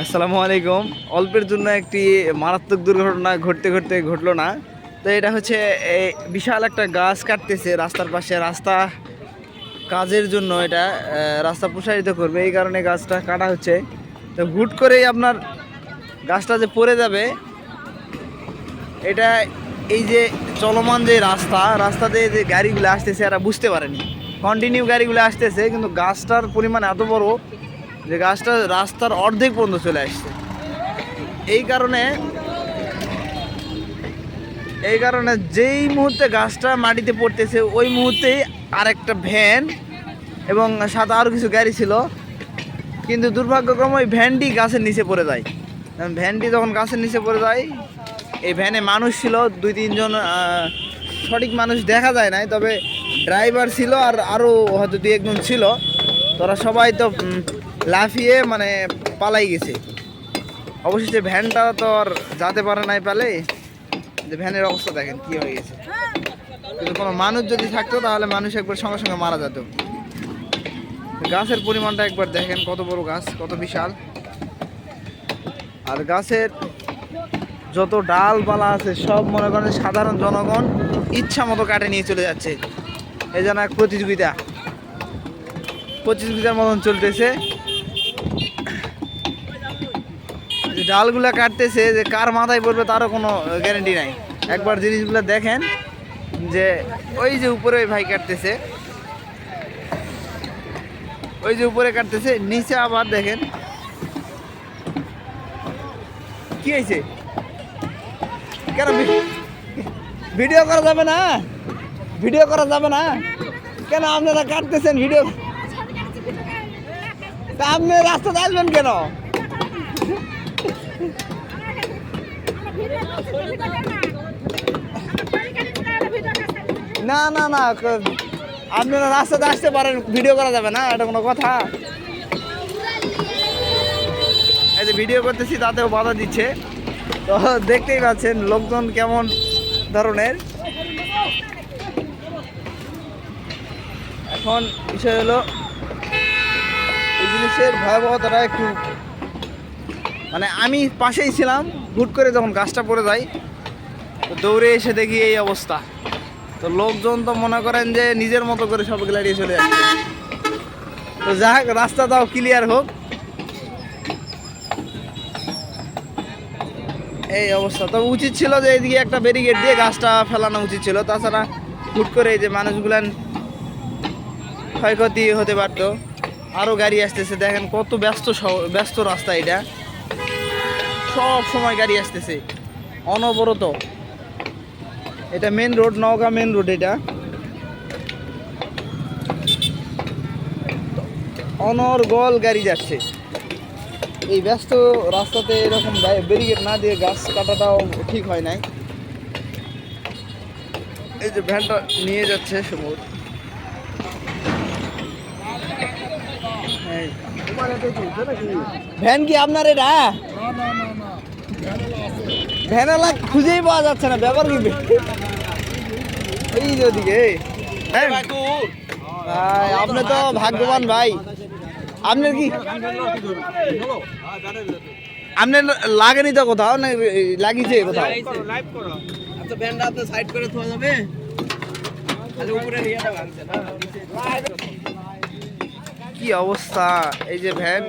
আসসালামু আলাইকুম। অল্পের জন্য একটি মারাত্মক দুর্ঘটনা ঘটলো না। তো এটা হচ্ছে বিশাল একটা গাছ কাটতেছে রাস্তার পাশে। রাস্তা কাজের জন্য এটা রাস্তা প্রসারিত করবে, এই কারণে গাছটা কাটা হচ্ছে। তো হুট করেই আপনার গাছটা যে পড়ে যাবে, এটা এই যে চলমান যে রাস্তাতে যে গাড়িগুলো আসতেছে এরা বুঝতে পারেনি। কন্টিনিউ গাড়িগুলো আসতেছে, কিন্তু গাছটার পরিমাণ এত বড় যে গাছটা রাস্তার অর্ধেক পর্যন্ত চলে আসছে। এই কারণে যেই মুহূর্তে গাছটা মাটিতে পড়তেছে ওই মুহূর্তেই আরেকটা ভ্যান এবং সাথে আরও কিছু গাড়ি ছিল, কিন্তু দুর্ভাগ্যক্রমে ওই ভ্যানটি গাছের নিচে পড়ে যায়। ভ্যানটি যখন গাছের নিচে পড়ে যায়, এই ভ্যানে মানুষ ছিল 2-3 জন, সঠিক মানুষ দেখা যায় নাই, তবে ড্রাইভার ছিল আর আরও হয়তো 2-1 জন ছিল। তোরা সবাই তো লাফিয়ে মানে পালাই গেছে। অবশেষে ভ্যানটা তো আর যেতে পারে নাই পালে। যে ভ্যানের অবস্থা দেখেন কি হয়ে গেছে। কিন্তু কোনো মানুষ যদি থাকতো তাহলে মানুষ একবার সঙ্গে সঙ্গে মারা যেত। গাছের পরিমাণটা একবার দেখেন, কত বড় গাছ, কত বিশাল। আর গাছের যত ডালপালা আছে সব মনে করেন সাধারণ জনগণ ইচ্ছা মতো কাটে নিয়ে চলে যাচ্ছে। এই যেন এক প্রতিযোগিতার মতন চলতেছে। যে ডালগুলা কাটতেছে, যে কার মাথায় পড়বে তারও কোনো গ্যারেন্টি নাই। একবার জিনিসগুলো দেখেন, যে ওই যে উপরে ভাই কাটতেছে, ওই যে উপরে কাটতেছে, নিচে আবার দেখেন কি হয়েছে। কেন ভিডিও করা যাবে না? ভিডিও করা যাবে না কেন? আপনারা কাটতেছেন ভিডিও, তা আপনি রাস্তাতে আসবেন কেন? না না না, আপনারা রাস্তাতে আসতে পারেন, ভিডিও করা যাবে না, এটা কোনো কথা? এই যে ভিডিও করতেছি তাতেও বাধা দিচ্ছে। তো দেখতেই পাচ্ছেন লোকজন কেমন ধরনের। এখন বিষয় হলো এই জিনিসের ভয়াবহতাটা একটু, মানে আমি পাশেই ছিলাম, হুট করে যখন গাছটা পড়ে যায় তো দৌড়ে এসে দেখি এই অবস্থা। তো লোকজন তো মনে করেন যে নিজের মতো করে সব এড়িয়ে চলে যাচ্ছে। তো যাক, রাস্তাটাও ক্লিয়ার হোক। এই অবস্থা তো উচিত ছিল যে এইদিকে একটা ব্যারিকেড দিয়ে গাছটা ফেলানো উচিত ছিল, তাছাড়া হুট করে এই যে মানুষগুলান ক্ষয়ক্ষতি হতে পারতো। আরও গাড়ি আসতেছে, দেখেন কত ব্যস্ত রাস্তা এটা, সব সময় গাড়ি আসতেছে অনবরত। এটা main road, Naogaon main road. এটা অনর্গল গাড়ি যাচ্ছে। এই ব্যস্ত রাস্তাতে এরকম ব্যারিকেড না দিয়ে গাছ কাটাটাও ঠিক হয় নাই। এই যে ভ্যানটা নিয়ে যাচ্ছে সমুদ্র, ভ্যান কি আপনার এটা? ভ্যানালা খুঁজেই পাওয়া যাচ্ছে না, ব্যাপার কি? এই যে ওদিকে ভাই, আপনি তো ভাগ্যবান ভাই। আপনার কি আপনার লাগেনি তো কোথাও, না লাগিয়েছে কোথাও? কি অবস্থা! এই যে ভ্যান,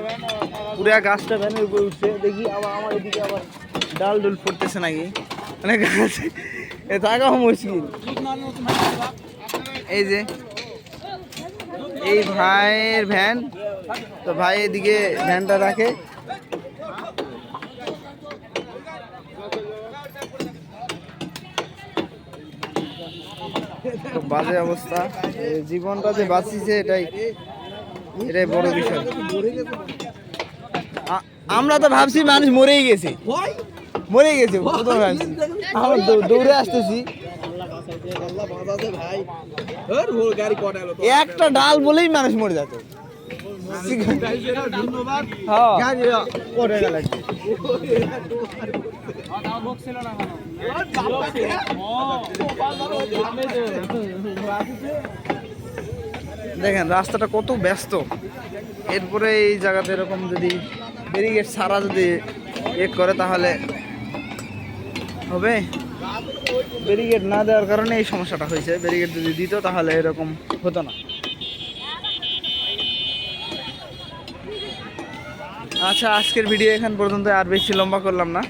পুরা গাছটা ভ্যানের উপরে উঠছে। দেখি আবার আমার এদিকে আবার ডাল ডুল পড়তেছে নাকি, মানে গাছ থাকাও মুশকিল। এই যে এই ভাইয়ের ভ্যান, তো ভাই এদিকে ভ্যানটা রাখে। খুব বাজে অবস্থা। জীবনটা যে বাঁচিয়েছে এটাই বড় বিষয়। আমরা তো ভাবছি মানুষ মরেই গেছে, প্রথমে ভাবছি। আমরা দৌড়ে আসতেছি, একটা ডাল বলেই মানুষ মরে যেত। দেখেন রাস্তাটা কত ব্যস্ত, এরপরে এই জায়গাতে এরকম যদি ব্যারিকেড ছাড়া যদি করে তাহলে হবে। ব্যারিকেড না দেওয়ার কারণে এই সমস্যাটা হয়েছে, ব্যারিকেড যদি দিত তাহলে এরকম হতো না। আচ্ছা, আজকের ভিডিও এখান পর্যন্ত, আর বেশি লম্বা করলাম না।